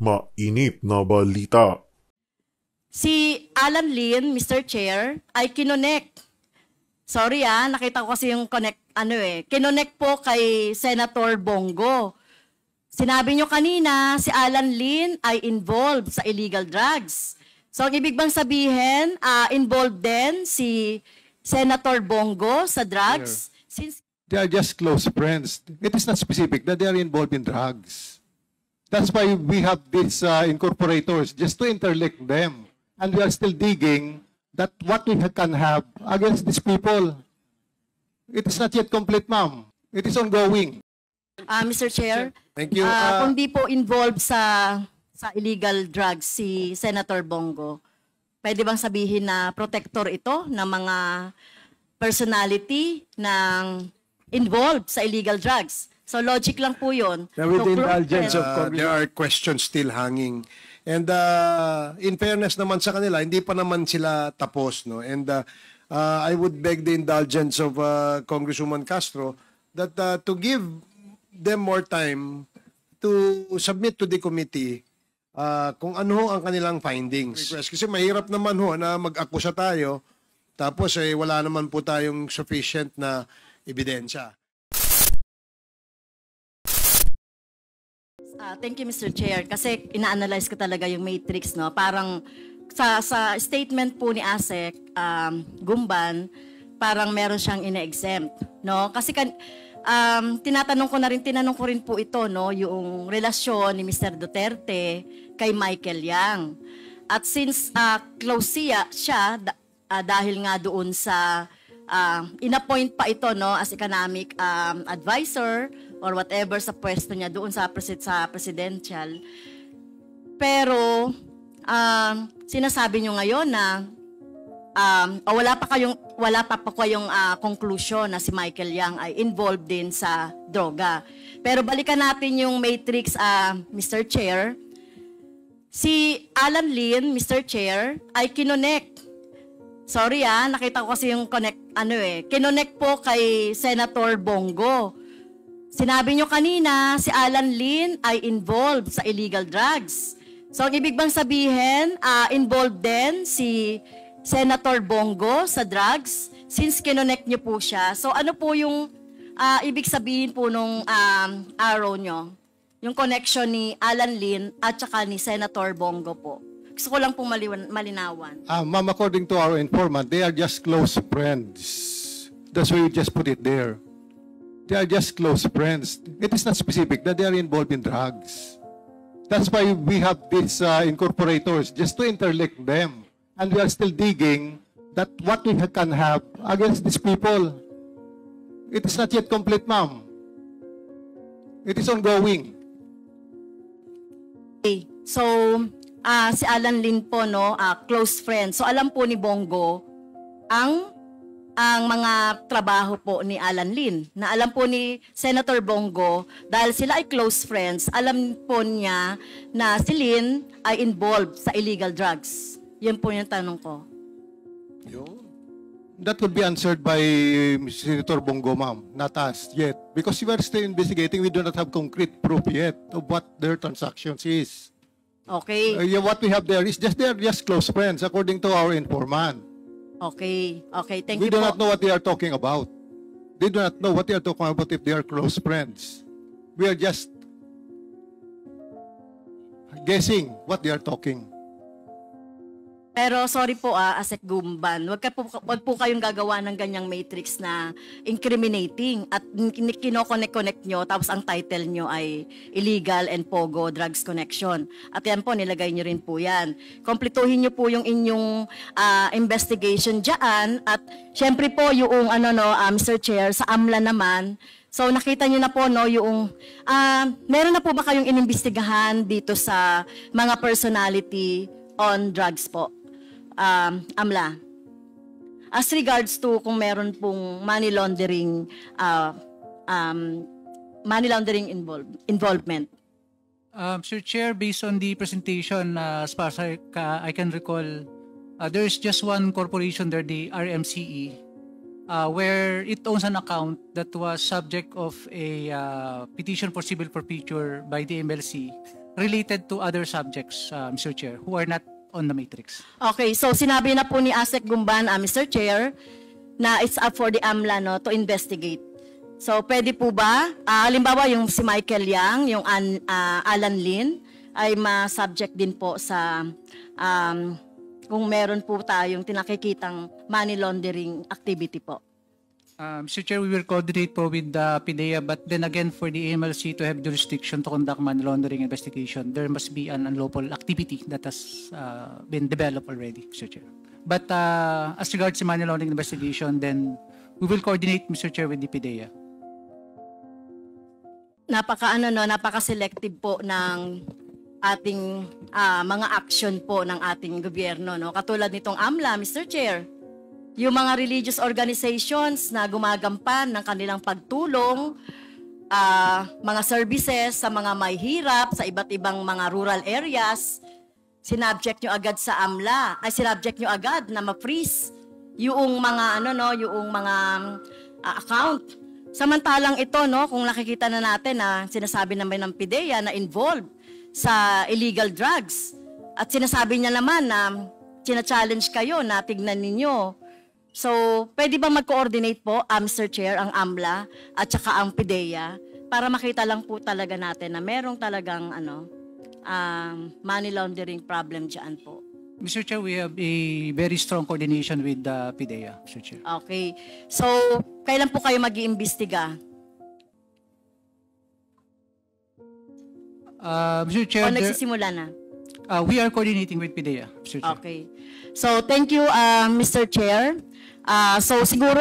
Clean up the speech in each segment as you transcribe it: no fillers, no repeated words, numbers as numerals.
Mainit na balita. Si Alan Lin, Mr. Chair, ay kinonek. Sorry nakita ko kasi yung kinonek po kay Senator Bongo. Sinabi nyo kanina, si Alan Lin ay involved sa illegal drugs. So, ang ibig bang sabihin, involved din si Senator Bongo sa drugs? Since They are just close friends. It is not specific that they are involved in drugs. That's why we have these incorporators, just to interlink them. And we are still digging that what we can have against these people. It is not yet complete, ma'am. It is ongoing. Mr. Chair, Thank you. kung di po involved sa illegal drugs si Senator Bongo, pwede bang sabihin na protector ito ng mga personality ng involved sa illegal drugs? So logic lang po yun. With the indulgence of Congressman, there are questions still hanging. And in fairness naman sa kanila, hindi pa naman sila tapos. No? And I would beg the indulgence of Congresswoman Castro that to give them more time to submit to the committee kung ano ang kanilang findings. Kasi mahirap naman na mag-akusa tayo tapos wala naman po tayong sufficient na ebidensya. Thank you, Mr. Chair. Kasi ina-analyze ko talaga yung matrix, no? Parang sa statement po ni ASEC, Gumban, parang meron siyang ina-exempt, no? Kasi tinanong ko rin po ito, no? Yung relasyon ni Mr. Duterte kay Michael Yang. At since close siya dahil nga doon sa inappoint pa ito, no, as economic advisor or whatever sa pwesto niya doon sa presidential. Pero sinasabi niyo ngayon na wala pa kayong conclusion na si Michael Yang ay involved din sa droga. Pero balikan natin yung matrix, Mr. Chair. Si Alan Lin, Mr. Chair, ay kinonek. Sorry nakita ko kasi yung kinonek po kay Senator Bongo. Sinabi nyo kanina, si Alan Lin ay involved sa illegal drugs. So, ang ibig bang sabihin, involved din si Senator Bongo sa drugs since kinonek nyo po siya. So, ano po yung ibig sabihin po nung arrow nyo? Yung connection ni Alan Lin at saka ni Senator Bongo po. Gusto ko lang pong malinawan. Ma'am, according to our informant, they are just close friends. That's why we just put it there. They are just close friends. It is not specific that they are involved in drugs. That's why we have these incorporators, just to interlink them. And we are still digging that what we can have against these people. It is not yet complete, ma'am. It is ongoing. Okay. So, si Alan Lin po, no, close friend. So, alam po ni Bongo ang mga trabaho po ni Alan Lin. Na alam po ni Senator Bongo, dahil sila ay close friends, alam po niya na si Lin ay involved sa illegal drugs. Yan po yung tanong ko. That would be answered by Senator Bongo, ma'am, not us yet. Because we are still investigating, we do not have concrete proof yet of what their transactions is. Okay. What we have there is they are just close friends, according to our informant. Okay. Okay, thank We you do po. not know what they are talking about. They do not know what they are talking about if they are close friends. We are just guessing what they are talking. Pero sorry po Asek Gumban, wag po kayong gagawa ng ganyang matrix na incriminating at kino-connect nyo tapos ang title nyo ay illegal and pogo drugs connection. At yan po, nilagay nyo rin po yan. Kompletuhin nyo po yung inyong investigation dyan at syempre po yung Mr. Chair, sa AMLA naman, so nakita niyo na po yung meron na po ba kayong inimbestigahan dito sa mga personality on drugs po? AMLA. As regards to kung meron pong money laundering involvement. Sir Chair, based on the presentation, as far as I can recall, there is just one corporation there, the RMCE, where it owns an account that was subject of a petition for civil forfeiture by the MLC related to other subjects, Mr. Chair, who are not on the matrix. Okay, so sinabi na po ni Asek Gumban, Mr. Chair, na it's up for the AMLA no, to investigate. So pwede po ba, halimbawa yung si Michael Yang, yung Alan Lin, ay ma-subject din po sa kung meron po tayong tinakikitang money laundering activity po. Mr. Chair, we will coordinate po with the PDEA, but then again, for the AMLC to have jurisdiction to conduct money laundering investigation, there must be an unlawful activity that has been developed already, Mr. Chair. But as regards to money laundering investigation, then we will coordinate, Mr. Chair, with the PDEA. Napaka-selective po ng ating mga action po ng ating gobyerno, no? Katulad nitong AMLA, Mr. Chair. Yung mga religious organizations na gumagampan ng kanilang pagtulong, mga services sa mga may hirap, sa iba't ibang mga rural areas, sinabject nyo agad sa AMLA, sinabject nyo agad na ma-freeze yung mga, yung mga account. Samantalang ito, no, kung nakikita na natin na sinasabi naman ng PDEA na involved sa illegal drugs, at sinasabi niya naman na sina-challenge kayo na tignan ninyo. So, pwede ba mag-coordinate po, Mr. Chair, ang AMLA at saka ang PDEA para makita lang po talaga natin na merong talagang money laundering problem dyan po. Mr. Chair, we have a very strong coordination with the PDEA, Mr. Chair. Okay. So, kailan po kayo mag-iimbestiga? Mr. Chair, O nagsisimula na? we are coordinating with PDEA, Mr. Chair. Okay. So, thank you, Mr. Chair. So, siguro,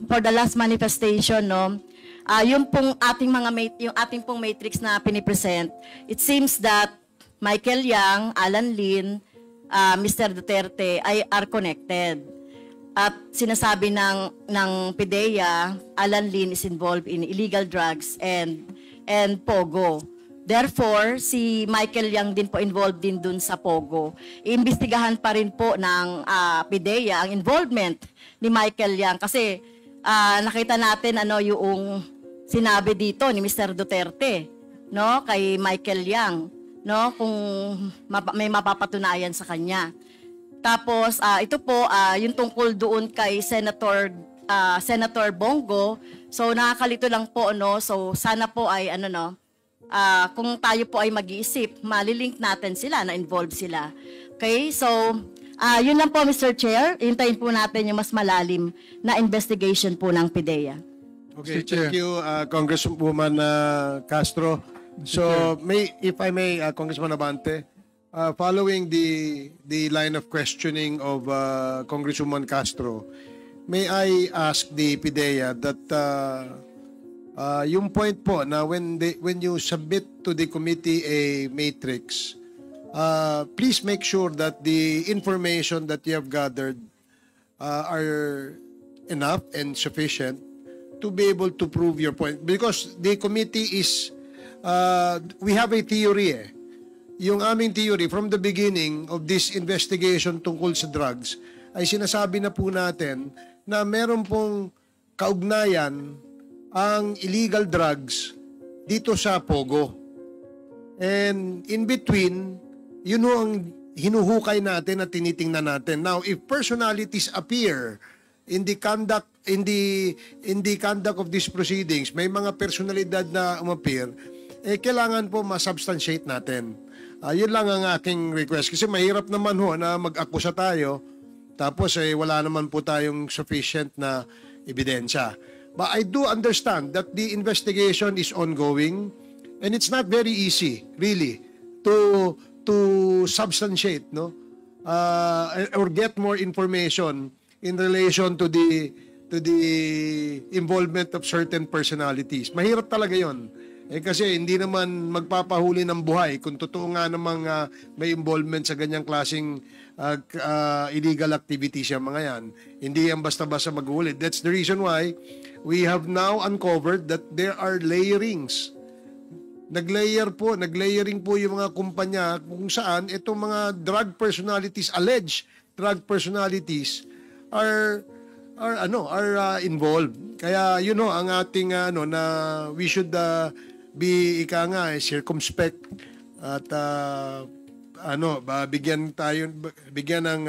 for the last manifestation, no, yung pong ating yung ating pong matrix na pinipresent, it seems that Michael Yang, Alan Lin, Mr. Duterte are connected. At sinasabi ng PDEA, Alan Lin is involved in illegal drugs and Pogo. Therefore, si Michael Yang din po involved din dun sa Pogo. Iimbestigahan pa rin po ng PDEA ang involvement ni Michael Yang kasi nakita natin yung sinabi dito ni Mr. Duterte, no, kay Michael Yang, no, kung may mapapatunayan sa kanya. Tapos ito po yung tungkol doon kay Senator Bongo. So nakakalito lang po, no. So sana po ay kung tayo po ay mag-iisip, malilink natin sila na involved sila. Okay? So, yun lang po, Mr. Chair. Hintayin po natin yung mas malalim na investigation po ng PDEA. Okay, thank you, Congresswoman Castro. So, if I may, Congressman Abante, following the line of questioning of Congresswoman Castro, may I ask the PDEA that yung point po na when you submit to the committee a matrix, please make sure that the information that you have gathered are enough and sufficient to be able to prove your point. Because the committee is, we have a theory Yung aming theory from the beginning of this investigation tungkol sa drugs ay sinasabi na po natin na meron pong kaugnayan ang illegal drugs dito sa Pogo. And in between, yun ang hinuhukay natin at tinitingnan natin. Now, if personalities appear in the conduct of these proceedings, may mga personalidad na umappear, kailangan po ma-substantiate natin. Yun lang ang aking request. Kasi mahirap naman na mag-akusa tayo, tapos wala naman po tayong sufficient na ebidensya. But I do understand that the investigation is ongoing and it's not very easy, really, to substantiate, or get more information in relation to the involvement of certain personalities. Mahirap talaga yon. Kasi hindi naman magpapahuli ng buhay kung totoo nga namang may involvement sa ganyang klaseng illegal activities yung mga yan. Hindi yan basta-basta maghuli. That's the reason why we have now uncovered that there are layerings. Naglayering po yung mga kumpanya kung saan itong mga drug personalities, alleged drug personalities are involved. Kaya ang ating na we should be circumspect At bigyan ng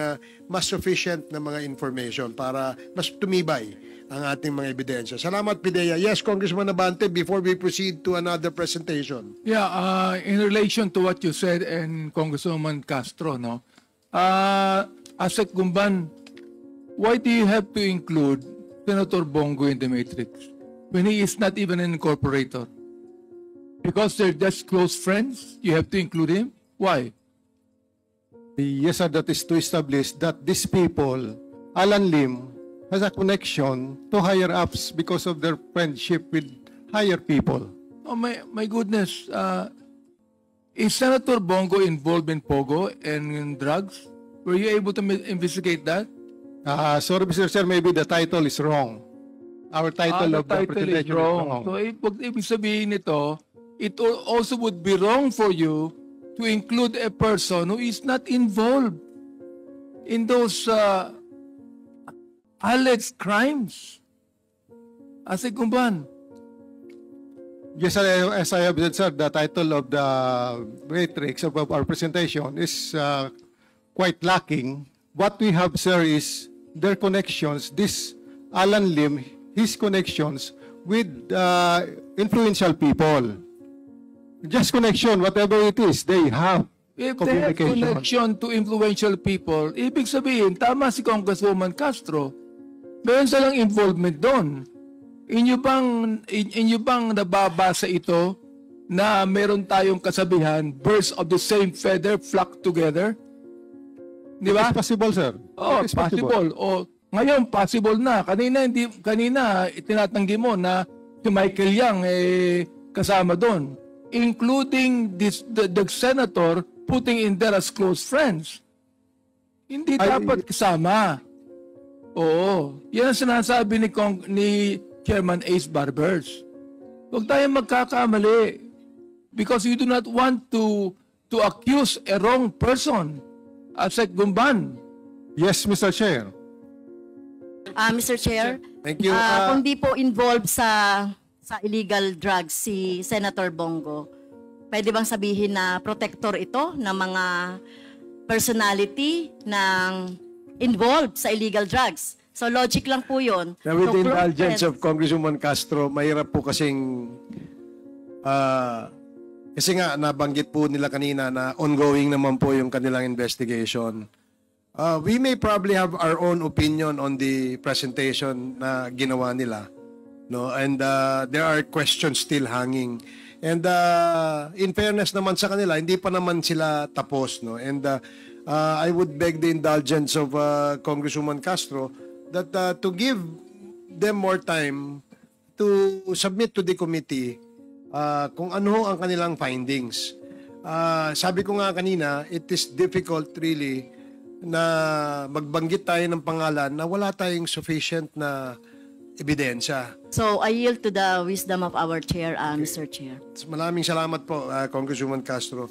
mas sufficient na mga information para mas tumibay ang ating mga ebidensya. Salamat, PIDEA. Yes, Congressman Abante, before we proceed to another presentation. Yeah, in relation to what you said and Congresswoman Castro, no? Asek Gumban, why do you have to include Senator Bongo in the matrix when he is not even an incorporator? Because they're just close friends, you have to include him? Why? Yes, sir, that is to establish that these people, Alan Lim, has a connection to higher ups because of their friendship with higher people. Oh my goodness. Is Senator Bongo involved in Pogo and in drugs? Were you able to investigate that? Sorry, Mr. Chair, maybe the title is wrong. Our title The of the title is presentation wrong. So, ibig sabihin nito, it also would be wrong for you to include a person who is not involved in those alleged crimes. Asik Gumban. Yes, sir, as I have said, sir, the title of the matrix of our presentation is quite lacking. What we have, sir, is their connections. This Alan Lim, his connections with influential people. Just connection, whatever it is, they have If they have connection to influential people, ibig sabihin, tama si Congresswoman Castro, meron silang involvement doon. Inyo bang nababasa ito na meron tayong kasabihan, birds of the same feather flock together? Di ba? It's possible, sir. Oh, It is possible. O ngayon possible na. Kanina itinatanggi mo na si Michael Yang kasama doon, including the senator putting in there as close friends. Hindi dapat kasama. Oo. Yan ang sinasabi ni Chairman Ace Barbers. Huwag tayong magkakamali because you do not want to accuse a wrong person. Asek Gumban. Yes, Mr. Chair. Mr. Chair, Thank you. kung di po involved sa illegal drugs si Senator Bongo, pwede bang sabihin na protector ito ng mga personality ng involved sa illegal drugs? So logic lang po yun. Now, with So, the close indulgence friends. of Congresswoman Castro, mahirap po kasing kasi nga nabanggit po nila kanina na ongoing naman po yung kanilang investigation. We may probably have our own opinion on the presentation na ginawa nila, no? And there are questions still hanging. And in fairness naman sa kanila, hindi pa naman sila tapos, no? And I would beg the indulgence of Congresswoman Castro that to give them more time to submit to the committee kung ano ang kanilang findings. Sabi ko nga kanina, it is difficult really na magbanggit tayo ng pangalan na wala tayong sufficient na ebidensya. So I yield to the wisdom of our chair, Mr. Chair. Maraming salamat po, Congresswoman Castro.